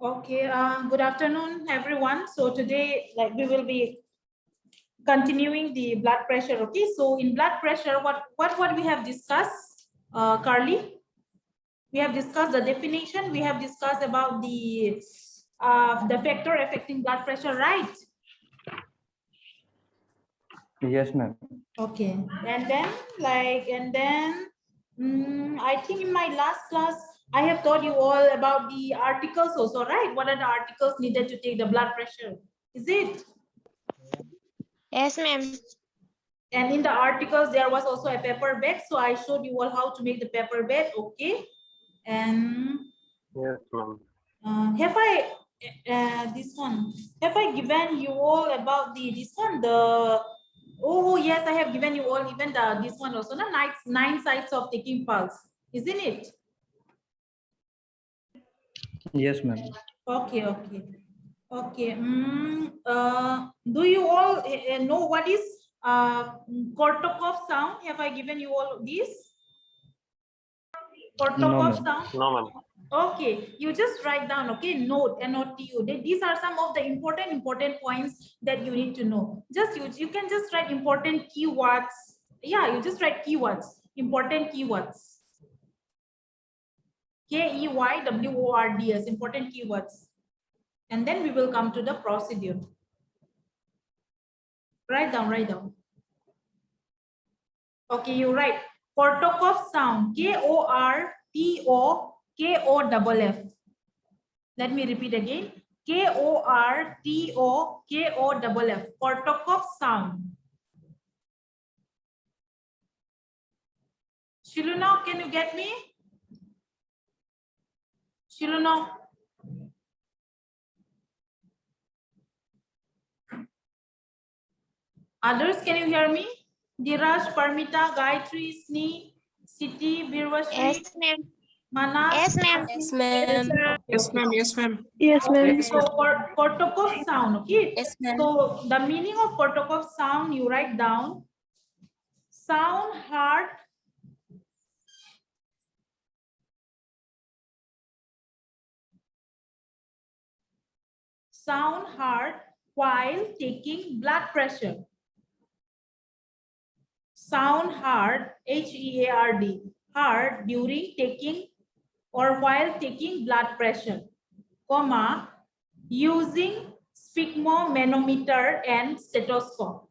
Okay, good afternoon, everyone. So today, we will be continuing the blood pressure. Okay, so in blood pressure, what we have discussed, Carly? We have discussed the definition. We have discussed about the factor affecting blood pressure, right? Yes, ma'am. Okay, and then I think in my last class I have taught you all about the articles also, right? What are the articles needed to take the blood pressure? Is it? Yes, ma'am. And in the articles there was also a paper bag, so I showed you all how to make the paper bag. Okay, and Yes, ma'am. have I this one? Have I given you all about this one? Oh yes, I have given you all even this one also. No, nine sites of taking pulse, isn't it? Yes, ma'am. Okay. Do you all know what is Kortokov sound? Have I given you all this? Kortokov sound? No, ma'am. Okay, you just write down, okay, note, N-O-T-U. These are some of the important points that you need to know. Just you can just write important keywords. Yeah, you just write keywords, important keywords. Keywords, important keywords. And then we will come to the procedure. Write down. Okay, you write Kortokov sound, K-O-R-T-O-K-O-F-F. Let me repeat again. K-O-R-T-O-K-O-F-F. Kortokov sound. Shiluna, can you get me? Shiluna. Others, can you hear me? Diraj, Parmita, Gayatri, Sni, Siti, Birwashri. Yes, ma'am. Manas. Yes, ma'am. Yes, ma'am. Yes, ma'am. Yes, ma'am. Yes, ma'am. So Kortokov sound, okay? Yes, ma'am. So the meaning of Kortokov sound, you write down. Sound hard. Sound hard while taking blood pressure. Sound hard, H-E-A-R-D, hard during taking or while taking blood pressure, comma, using sphygmomanometer and stethoscope.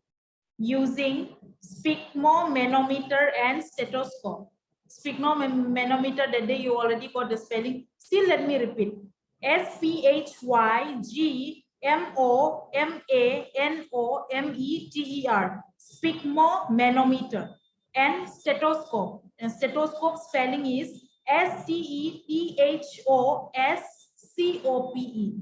Using sphygmomanometer and stethoscope. Sphygmomanometer, that day you already got the spelling. Still, let me repeat. S-P-H-Y-G-M-O-M-A-N-O-M-E-T-E-R. Sphygmomanometer and stethoscope. And stethoscope spelling is S-T-E-T-H-O-S-C-O-P-E.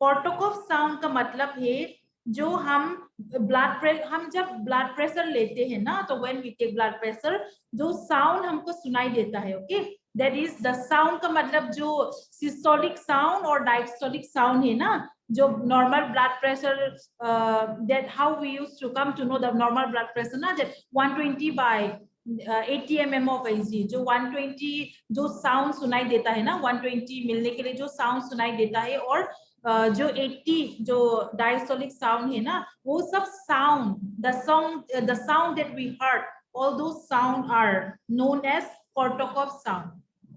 Kortokov sound का मतलब है जो हम जब blood pressure लेते हैं ना, तो when we take blood pressure जो साउंड हमको सुनाई देता है, okay, that is the sound का मतलब जो सिस्टोलिक साउंड और डायस्टोलिक साउंड है ना, जो normal blood pressure, that how we used to come to know the normal blood pressure ना, that 120 by 80 mm of Hg, जो 120 जो साउंड सुनाई देता है ना, 120 मिलने के लिए जो साउंड सुनाई देता है, और जो 80 जो डायस्टोलिक साउंड है ना, वो सब sound, the sound that we heard, all those sound are known as Kortokov sound.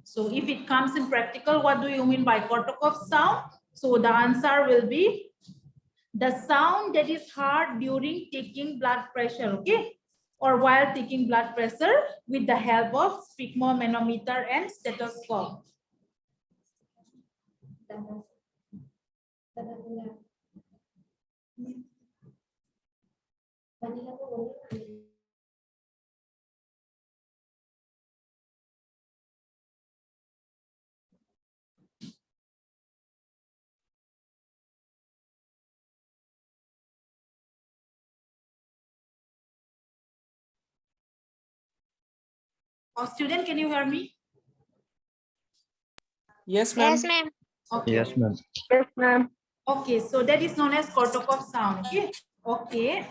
So if it comes in practical, what do you mean by Kortokov sound? So the answer will be the sound that is heard during taking blood pressure, okay, or while taking blood pressure with the help of sphygmomanometer and stethoscope. Oh, student, can you hear me? Yes, ma'am. Yes, ma'am. Okay. Yes, ma'am. Yes, ma'am. Okay, so that is known as Kortokov sound. Okay. Okay.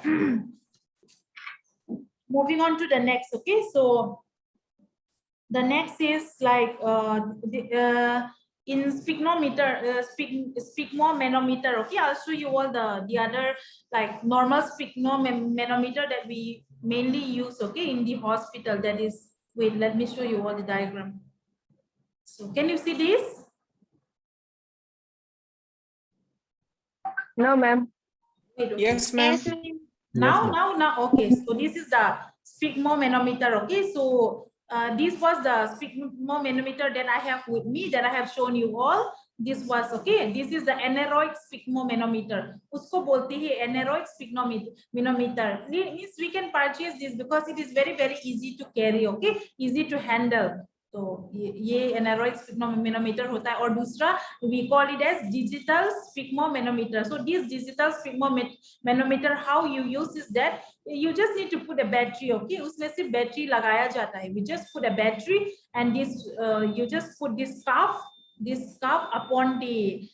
Moving on to the next. Okay, so the next is like in sphygmomanometer. Okay, I'll show you all the other like normal sphygmomanometer that we mainly use, okay, in the hospital. That is, wait, let me show you all the diagram. So can you see this? No, ma'am. Wait, okay. Yes, ma'am. Yes, ma'am. Now, okay. So this is the sphygmomanometer. Okay, so this was the sphygmomanometer that I have with me, that I have shown you all. This was okay. This is the aneroid sphygmomanometer. Usko bolte hai aneroid sphygmomanometer. Means we can purchase this because it is very easy to carry. Okay, easy to handle. तो ये aneroid sphygmomanometer होता है. और दूसरा we call it as digital sphygmomanometer. So this digital sphygmomanometer, how you use is that you just need to put a battery. Okay, उसमें सिर्फ battery लगाया जाता है. We just put a battery and this you just put this cuff upon the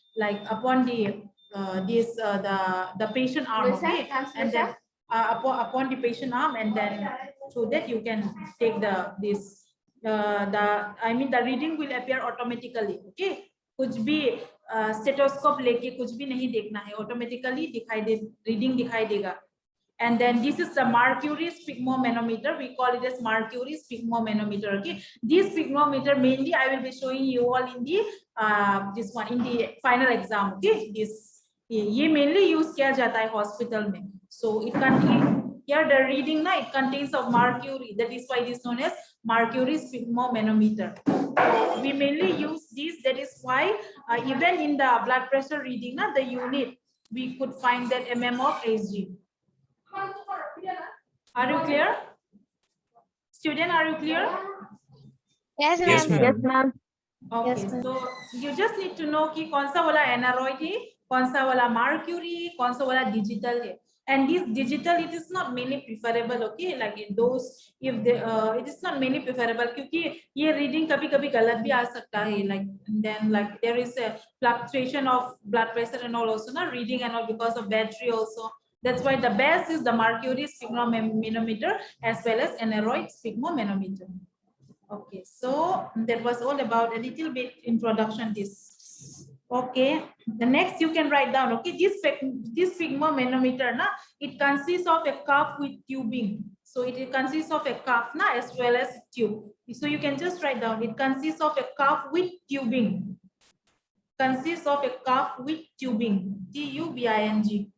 the patient arm. Okay, and then upon the patient arm, and then so that you can take the reading will appear automatically. Okay, कुछ भी stethoscope लेके कुछ भी नहीं देखना है, automatically reading दिखाई देगा. And then this is the mercury sphygmomanometer. We call it as mercury sphygmomanometer. Okay, this sphygmometer mainly I will be showing you all in the this one in the final exam. Okay, this ये mainly use किया जाता है hospital में. So it contains here the reading na it contains of mercury. That is why it is known as mercury sphygmomanometer. So we mainly use this. That is why even in the blood pressure reading na the unit we could find that mm of Hg. Are you clear? Student, are you clear? Yes, Yes, ma'am. ma'am. Yes, ma'am. Okay, Yes, ma'am. so you just need to know कि कौन सा वाला aneroid है, कौन सा वाला mercury, कौन सा वाला digital है. And this digital, it is not mainly preferable. Okay, like in those, if they, it is not mainly preferable क्योंकि ये reading कभी-कभी गलत भी आ सकता है. Like and then like there is a fluctuation of blood pressure and all also, not reading and all because of battery also. That's why the best is the mercury sphygmomanometer as well as aneroid sphygmomanometer. Okay, so that was all about a little bit introduction this. Okay, the next you can write down. Okay, this sphygmomanometer na it consists of a cuff with tubing. So it consists of a cuff na as well as tube. So you can just write down. It consists of a cuff with tubing. Consists of a cuff with tubing. Tubing.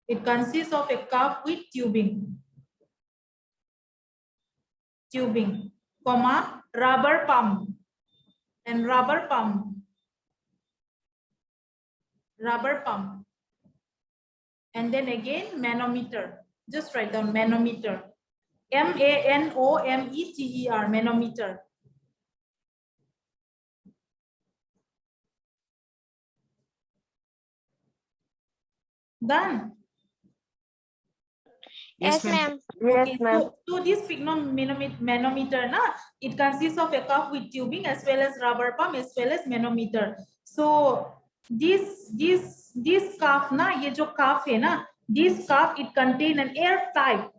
It consists of a cuff with tubing. Tubing, comma, rubber pump, and rubber pump. Rubber pump. And then again, manometer. Just write down manometer. M-A-N-O-M-E-T-E-R, manometer. Done. Yes, ma'am. Yes, Okay, ma'am. so this manometer na it consists of a cuff with tubing as well as rubber pump as well as manometer. So this cuff na ये जो cuff है ना, this cuff it contain an airtight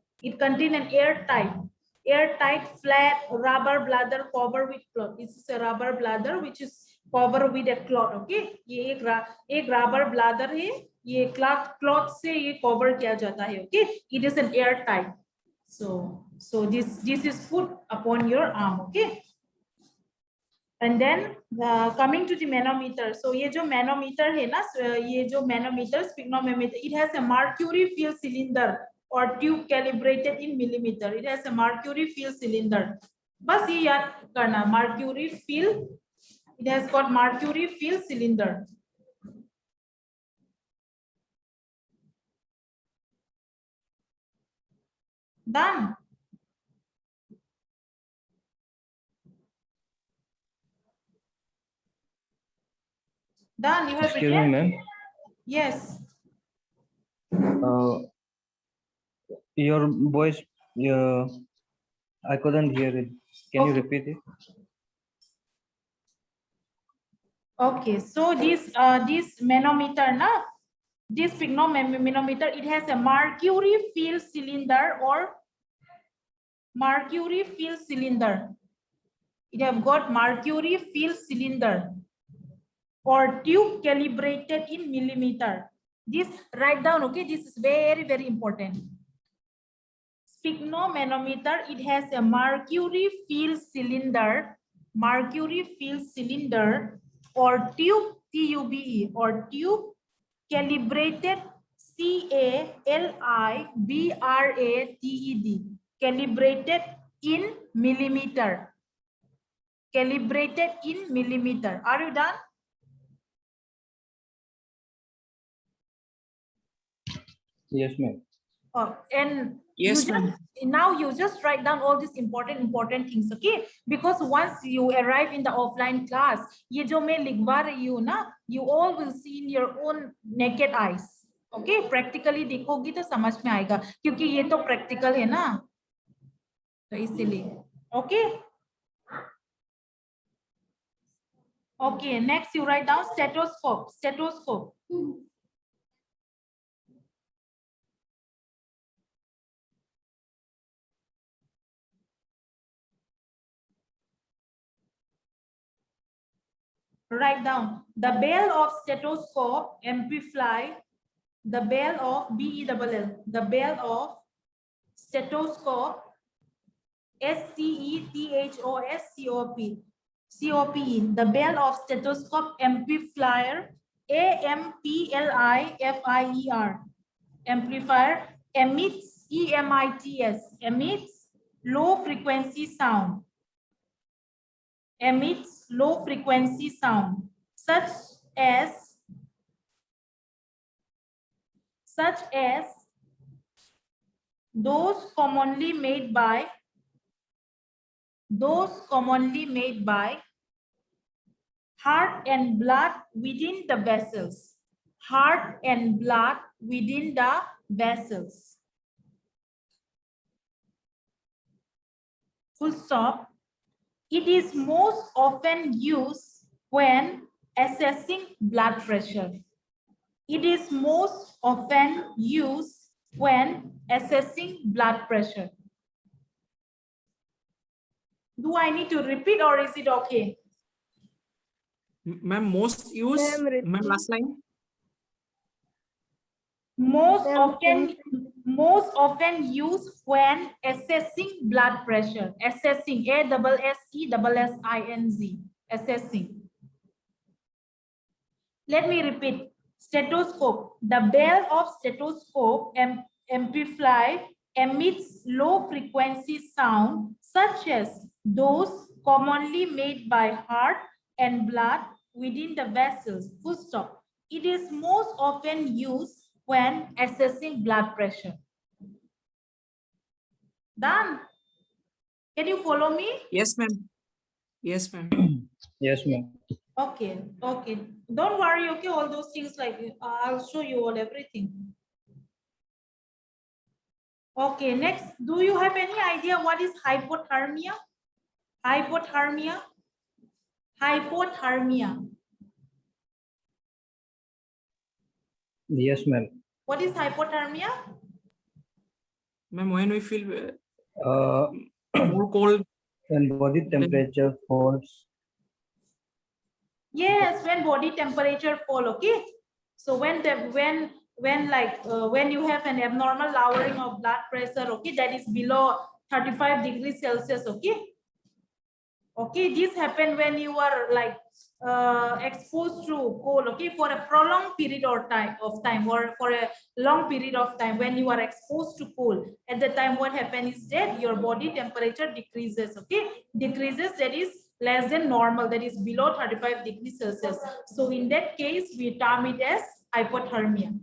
flat rubber bladder covered with cloth. This is a rubber bladder which is covered with a cloth. Okay, ये एक rubber bladder है, ये cloth से ये cover किया जाता है. Okay, it is an airtight. So this is put upon your arm. Okay, and then coming to the manometer. So ये जो manometer है ना, ये जो manometer sphygmomanometer, it has a mercury field cylinder or tube calibrated in millimeter. It has a mercury field cylinder. बस ये याद करना, mercury field. It has got mercury field cylinder. Done. Done. You have Excuse me, written? ma'am. Yes. Your voice, I couldn't hear it. Can you repeat it? Okay. So this manometer, na, this sphygmomanometer, it has a mercury field cylinder or mercury field cylinder. It have got mercury field cylinder. or tube calibrated in millimeter. This write down, okay? This is very, very important. Sphygmomanometer, it has a mercury filled cylinder, or tube, TUBE, or tube calibrated, CALIBRATED, calibrated in millimeter. Calibrated in millimeter. Are you done? Yes, ma'am. And Yes, ma'am. now you just write down all these important things, okay? Because once you arrive in the offline class, ये जो मैं लिखवा रही हूँ ना, you all will see in your own naked eyes, okay? Practically देखोगी तो समझ में आएगा, क्योंकि ये तो practical है ना, तो इसीलिए, okay? Okay, next you write down stethoscope. Stethoscope. Write down the bell of stethoscope amplify. The bell of BELL. The bell of stethoscope. STETHOSCOP. COPE. The bell of stethoscope amplifier. AMPLIFIER. Amplifier emits EMITS. Emits low frequency sound. Emits low frequency sound such as those commonly made by heart and blood within the vessels. Heart and blood within the vessels. Full stop. It is most often used when assessing blood pressure. It is most often used when assessing blood pressure. Do I need to repeat or is it okay? Ma'am, most used. Ma'am, last line. Most often used when assessing blood pressure. Assessing, ASSESSING. Assessing. Let me repeat. Stethoscope. The bell of stethoscope amplify emits low frequency sound such as those commonly made by heart and blood within the vessels. Full stop. It is most often used when assessing blood pressure. Done. Can you follow me? Yes, ma'am. Yes, ma'am. Yes, ma'am. Okay, okay. Don't worry, okay, all those things like I'll show you all everything. Okay, next, do you have any idea what is hypothermia? Hypothermia? Hypothermia. Yes, ma'am. What is hypothermia? Ma'am, when we feel Uh, more cold. when body temperature falls. Yes, when body temperature fall, okay? So when when you have an abnormal lowering of blood pressure, okay, that is below 35 degrees Celsius, okay? Okay, this happen when you are like exposed to cold, okay, for a prolonged period or time or for a long period of time. When you are exposed to cold, at the time what happens is that your body temperature decreases, okay, decreases, that is less than normal, that is below 35 degrees Celsius. So in that case we term it as hypothermia.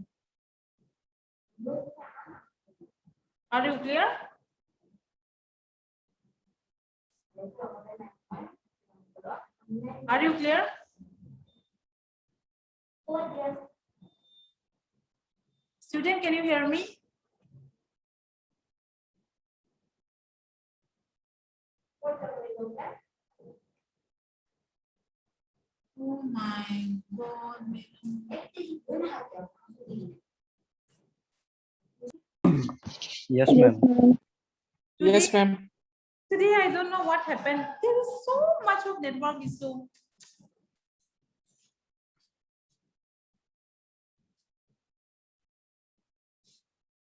Are you clear? Are you clear? Student, can you hear me? Oh my God. Yes, ma'am. Yes, ma'am. Today, I don't know what happened. There is so much of network issue.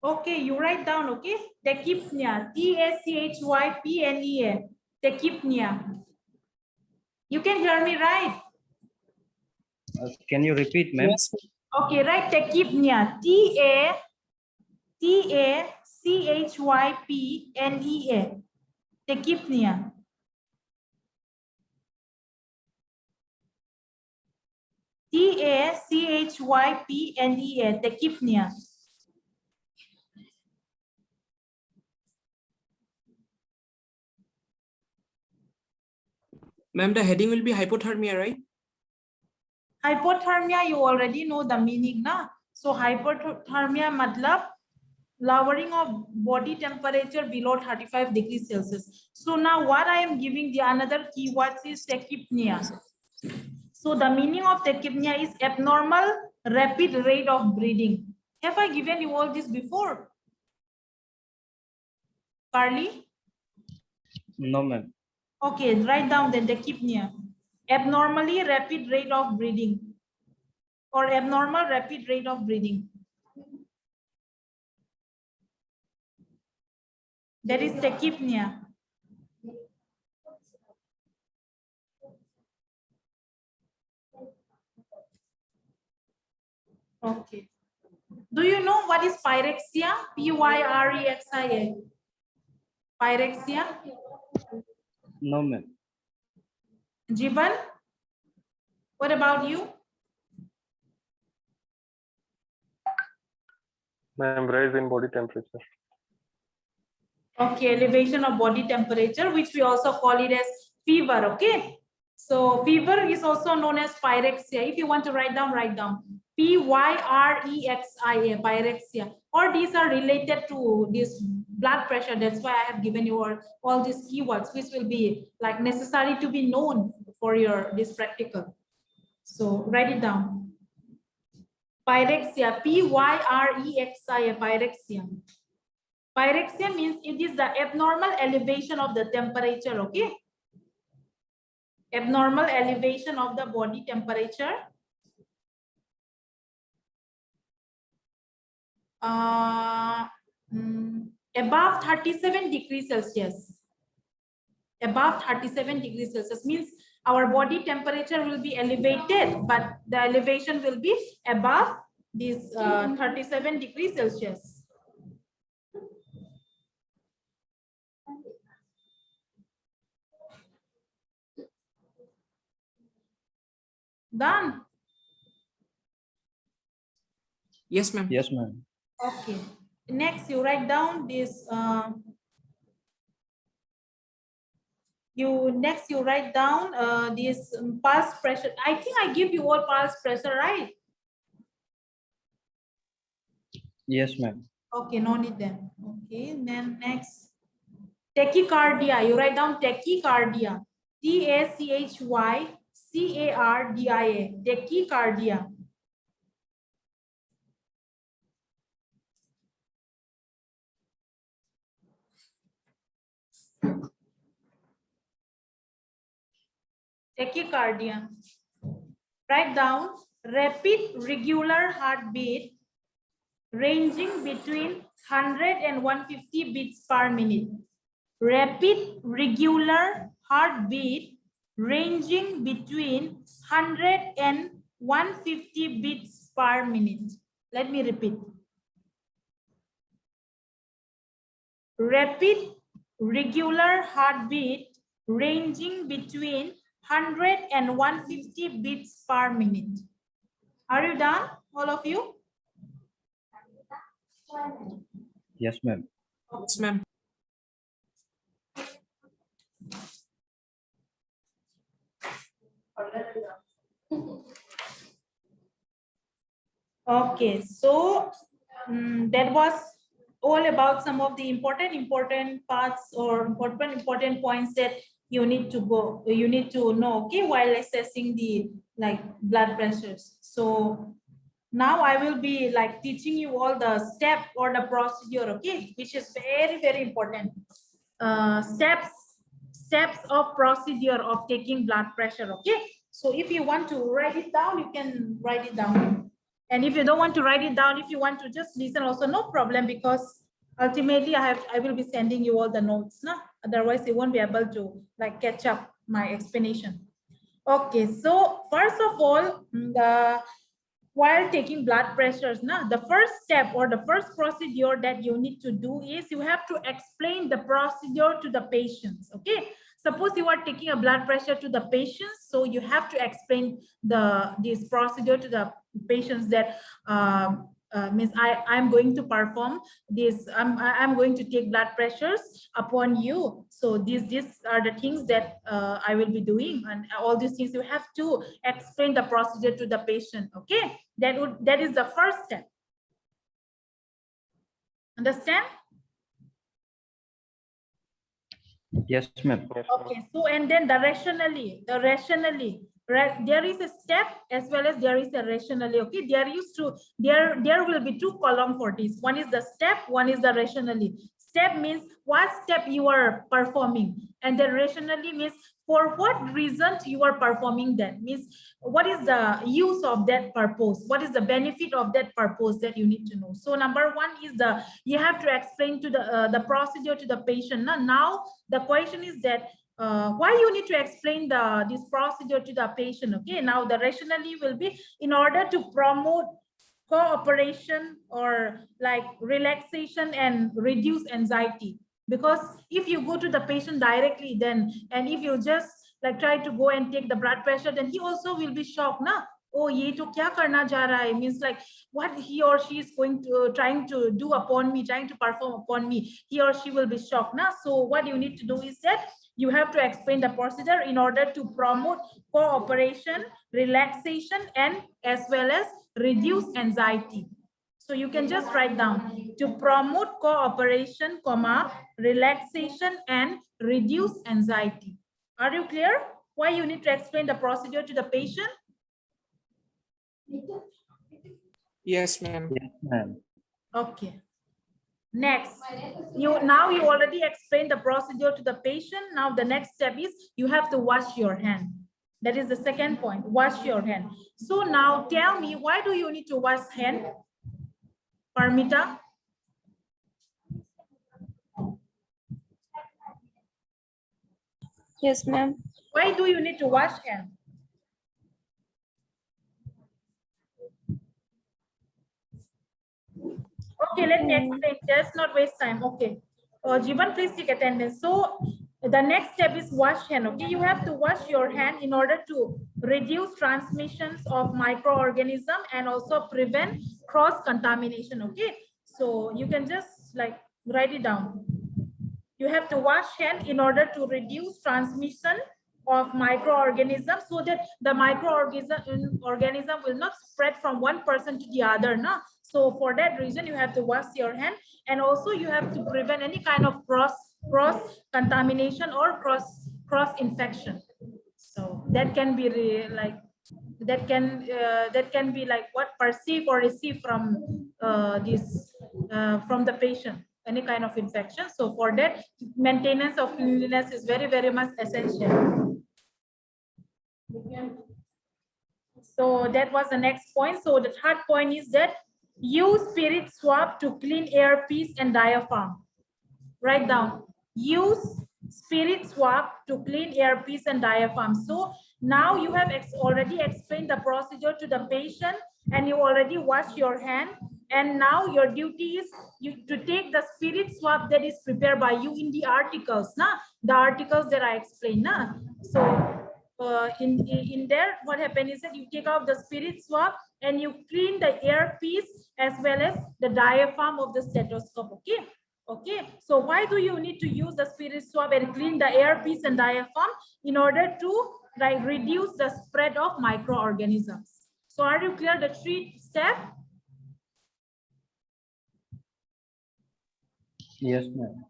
Okay, you write down, okay? Tachypnea, Tachypnea, tachypnea. You can hear me, right? Can you repeat, ma'am? Yes. Okay, right, tachypnea, Tachypnea, tachypnea. Tachypnea, tachypnea. Ma'am, the heading will be hypothermia, right? Hypothermia, you already know the meaning, na? So hypothermia matlab lowering of body temperature below 35 degrees Celsius. So now what I am giving the another keywords is tachypnea. So the meaning of tachypnea is abnormal rapid rate of breathing. Have I given you all this before? Carly? No, ma'am. Okay, write down then tachypnea. Abnormally rapid rate of breathing or abnormal rapid rate of breathing. That is tachypnea. Okay. Do you know what is pyrexia? Pyrexia. Pyrexia. No, ma'am. Jiban, what about you? Ma'am, rise in body temperature. Okay, elevation of body temperature, which we also call it as fever. Okay. So fever is also known as pyrexia. If you want to write down, write down. Pyrexia, pyrexia. Or these are related to this blood pressure. That's why I have given you all these keywords, which will be like necessary to be known for your this practical. So write it down. Pyrexia, Pyrexia, pyrexia. Pyrexia means it is the abnormal elevation of the temperature, okay? Abnormal elevation of the body temperature. Above 37 degrees Celsius. Above 37 degrees Celsius means our body temperature will be elevated, but the elevation will be above this 37 degrees Celsius. Done. Yes, ma'am. Yes, ma'am. Okay. Next, you write down this. You write down this pulse pressure. I think I give you all pulse pressure, right? Yes, ma'am. Okay, no need then. Okay, then next, tachycardia. You write down tachycardia. Tachycardia. Tachycardia. Tachycardia. Write down rapid regular heartbeat ranging between 100 and 150 beats per minute. Rapid regular heartbeat ranging between 100 and 150 beats per minute. Let me repeat. Rapid regular heartbeat ranging between 100 and 150 beats per minute. Are you done, all of you? Yes, ma'am. Yes, ma'am. Okay, so that was all about some of the important parts or important points that you need to know, okay, while assessing the like blood pressures. So now I will be like teaching you all the step or the procedure, okay, which is very important. Steps of procedure of taking blood pressure, okay. So if you want to write it down, you can write it down. And if you don't want to write it down, if you want to just listen also, no problem, because ultimately I will be sending you all the notes, no? Otherwise you won't be able to like catch up my explanation. Okay, so first of all, while taking blood pressures, the first step or the first procedure that you need to do is you have to explain the procedure to the patients. Okay, suppose you are taking a blood pressure to the patients, so you have to explain this procedure to the patients that means I'm going to perform this, I'm going to take blood pressures upon you. So these are the things that I will be doing, and all these things you have to explain the procedure to the patient. Okay, that is the first step. Understand? Yes, ma'am. Okay, so and then the rationally, there is a step as well as there is a rationally. Okay, there will be two columns for this. One is the step, one is the rationally. Step means what step you are performing, and the rationally means for what reason you are performing that, means what is the use of that purpose, what is the benefit of that purpose that you need to know. So number one is you have to explain to the procedure to the patient. Now the question is that why you need to explain this procedure to the patient. Okay, now the rationally will be in order to promote cooperation or like relaxation and reduce anxiety. Because if you go to the patient directly, then and if you just like try to go and take the blood pressure, then he also will be shocked. Oh, ye to kya karna ja raha hai, means like what he or she is going to trying to do upon me, trying to perform upon me, he or she will be shocked. So what you need to do is that you have to explain the procedure in order to promote cooperation, relaxation, and as well as reduce anxiety. So you can just write down to promote cooperation, relaxation, and reduce anxiety. Are you clear? Why you need to explain the procedure to the patient? Yes, ma'am. Yes, ma'am. Okay. Next, you already explained the procedure to the patient. Now the next step is you have to wash your hand. That is the second point, wash your hand. So now tell me, why do you need to wash hand, Parmita? Yes, ma'am. Why do you need to wash hand? Okay, let me explain. Just not waste time. Okay. Jivan, please take attendance. So the next step is wash hand. Okay, you have to wash your hand in order to reduce transmissions of microorganisms and also prevent cross contamination. Okay, so you can just like write it down. You have to wash hand in order to reduce transmission of microorganisms, so that the microorganism will not spread from one person to the other. So for that reason, you have to wash your hand, and also you have to prevent any kind of cross contamination or cross infection. So that can be that can be like what perceive or receive from from the patient, any kind of infection. So for that, maintenance of cleanliness is very, very much essential. So that was the next point. So the third point is that use spirit swab to clean earpiece and diaphragm. Write down, use spirit swab to clean earpiece and diaphragm. So now you have already explained the procedure to the patient, and you already wash your hand, and now your duty is to take the spirit swab that is prepared by you in the articles, the articles that I explained. So in there, what happened is that you take out the spirit swab and you clean the earpiece as well as the diaphragm of the stethoscope. Okay. Okay, so why do you need to use the spirit swab and clean the earpiece and diaphragm? In order to like reduce the spread of microorganisms. So are you clear the three steps? Yes, ma'am.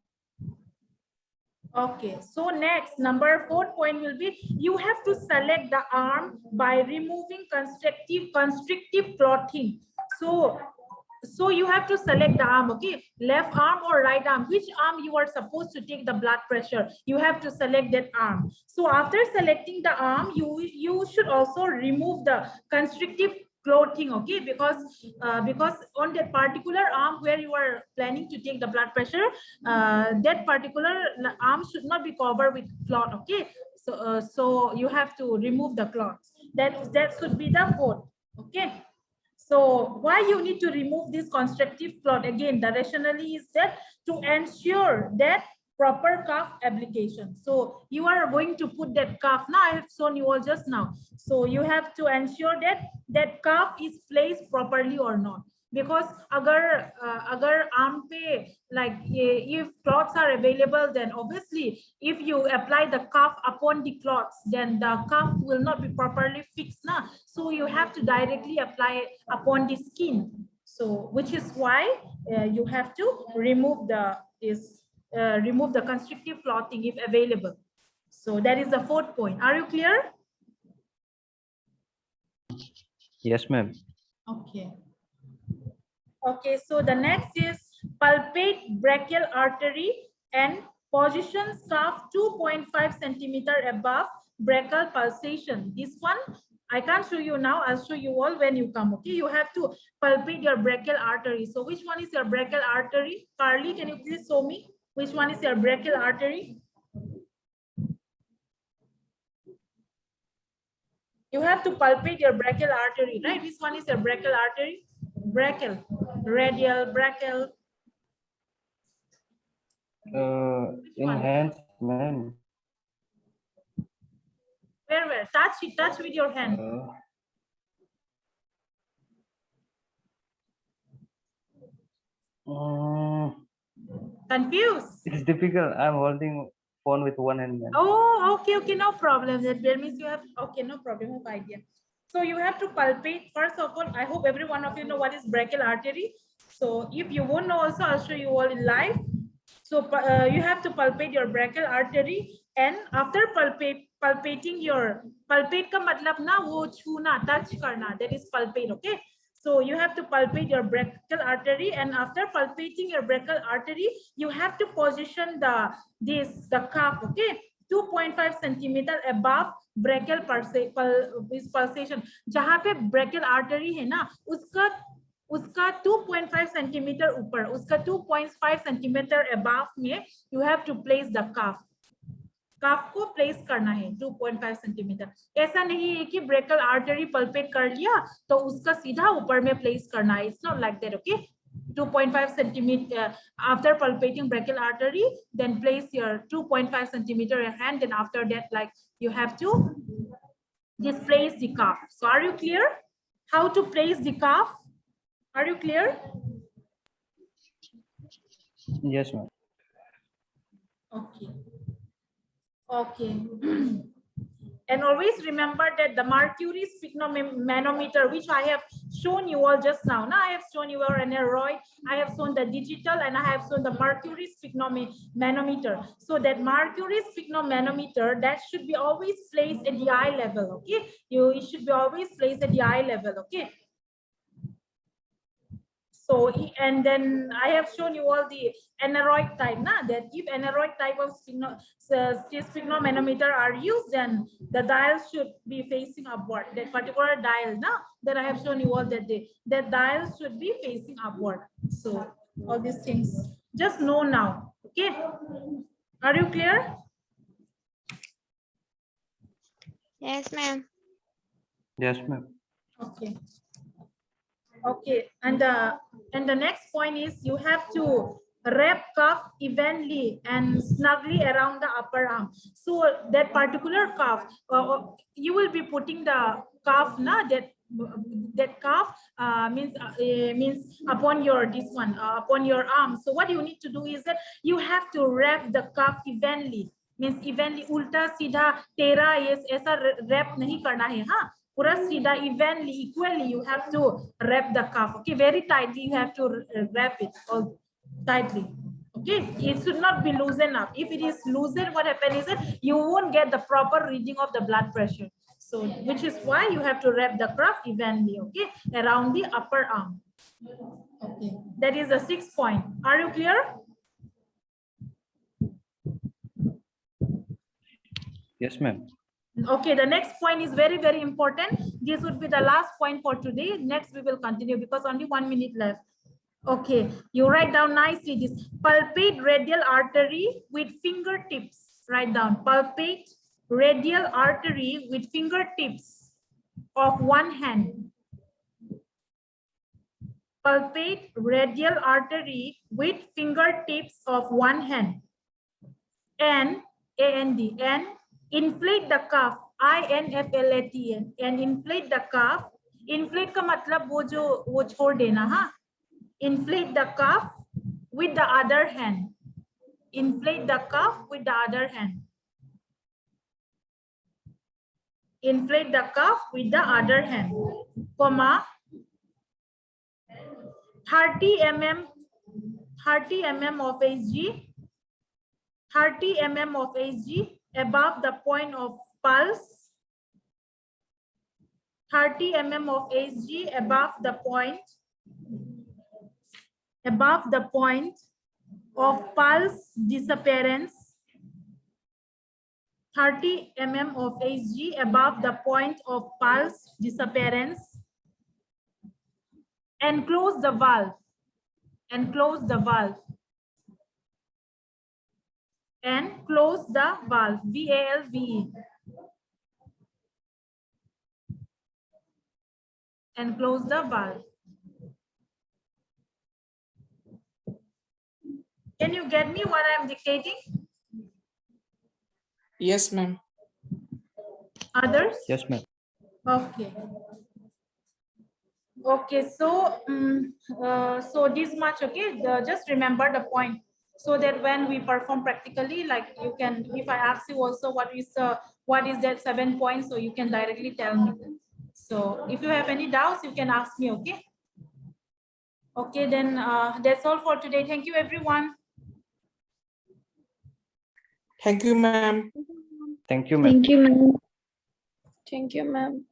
Okay, so next, number 4 point will be you have to select the arm by removing constrictive clothing. So you have to select the arm. Okay, left arm or right arm, which arm you are supposed to take the blood pressure, you have to select that arm. So after selecting the arm, you should also remove the constrictive clothing, okay, because on that particular arm where you are planning to take the blood pressure, that particular arm should not be covered with cloth, okay. So you have to remove the cloth. That should be the fourth, okay. So why you need to remove this constructive cloth? Again, the rationale is that to ensure that proper cuff application. So you are going to put that cuff. Now I have shown you all just now. So you have to ensure that that cuff is placed properly or not. Because agar arm pe, like if cloths are available, then obviously if you apply the cuff upon the cloths, then the cuff will not be properly fixed now. So you have to directly apply it upon the skin. So which is why you have to remove the constrictive clothing if available. So that is the fourth point. Are you clear? Yes, ma'am. Okay. Okay, so the next is palpate brachial artery and position scarf 2.5 centimeter above brachial pulsation. This one I can't show you now. I'll show you all when you come. Okay, you have to palpate your brachial artery. So which one is your brachial artery? Carly, can you please show me which one is your brachial artery? You have to palpate your brachial artery, right? Which one is your brachial artery? Brachial, radial, brachial. In hands, ma'am. Where? Touch it, touch with your hand. Confused? It's difficult. I'm holding phone with one hand, ma'am. Oh, okay, no problem. That means you have, okay, no problem, have idea. So you have to palpate. First of all, I hope every one of you know what is brachial artery. So if you won't know also, I'll show you all in live. So you have to palpate your brachial artery, and after palpating your, palpate ka matlab na wo chuna, touch karna, that is palpate, okay? So you have to palpate your brachial artery, and after palpating your brachial artery, you have to position the cuff, okay, 2.5 centimeter above brachial pulsation. जहाँ पे brachial artery है ना, उसका 2.5 centimetre ऊपर, उसका 2.5 centimetre above में you have to place the cuff. कफ को place करना है 2.5 सेंटीमीटर. ऐसा नहीं है कि ब्रेकियल आर्टरी पल्पेट कर लिया तो उसका सीधा ऊपर में प्लेस करना है. It's not like that, okay. 2.5 centimeter after palpating brachial artery, then place your 2.5 centimeter hand, and after that, like, you have to just place the cuff. So are you clear how to place the cuff? Are you clear? Yes, ma'am. Okay. Okay. And always remember that the mercury manometer, which I have shown you all just now. Now I have shown you an aneroid, I have shown the digital, and I have shown the mercury manometer. So that mercury manometer, that should be always placed at the eye level, okay? It should be always placed at the eye level, okay? So, and then I have shown you all the aneroid type, that if aneroid type of sphygmomanometer are used, then the dial should be facing upward. That particular dial, that I have shown you all that dial should be facing upward. So all these things, just know now, okay? Are you clear? Yes, ma'am. Yes, ma'am. Okay. Okay, and the next point is you have to wrap cuff evenly and snugly around the upper arm. So that particular cuff, you will be putting the cuff, that cuff means upon your upon your arm. So what you need to do is that you have to wrap the cuff evenly, means evenly, ulta सीधा तेरा ऐसा wrap नहीं करना है, हाँ. Pura sida, evenly, equally, you have to wrap the cuff. Okay, very tightly you have to wrap it all tightly. Okay, it should not be loosened up. If it is loosened, what happens is that you won't get the proper reading of the blood pressure. So, which is why you have to wrap the cuff evenly, okay, around the upper arm. Okay, that is the 6th point. Are you clear? Yes, ma'am. Okay, the next point is very, very important. This would be the last point for today. Next, we will continue because only 1 minute left. Okay, you write down nicely this palpate radial artery with fingertips. Write down palpate radial artery with fingertips of one hand. Palpate radial artery with fingertips of one hand. And and inflate the cuff, inflate, and inflate the cuff. Inflate का मतलब वो छोड़ देना, हाँ. Inflate the cuff with the other hand. Inflate the cuff with the other hand. Inflate the cuff with the other hand. Comma 30 mm of Hg. 30 mm of Hg above the point of pulse. 30 mm of Hg above the point of pulse disappearance. 30 mm of Hg above the point of pulse disappearance. And close the valve. And close the valve. And close the valve. VALVE. And close the valve. Can you get me what I'm dictating? Yes, ma'am. Others? Yes, ma'am. Okay. Okay, so so this much, okay. Just remember the point, so that when we perform practically, like you can, if I ask you also what is that 7 points, so you can directly tell me. So if you have any doubts, you can ask me, okay? Okay, then that's all for today. Thank you, everyone. Thank you, ma'am. Thank you, ma'am. Thank you, ma'am. Thank you, ma'am.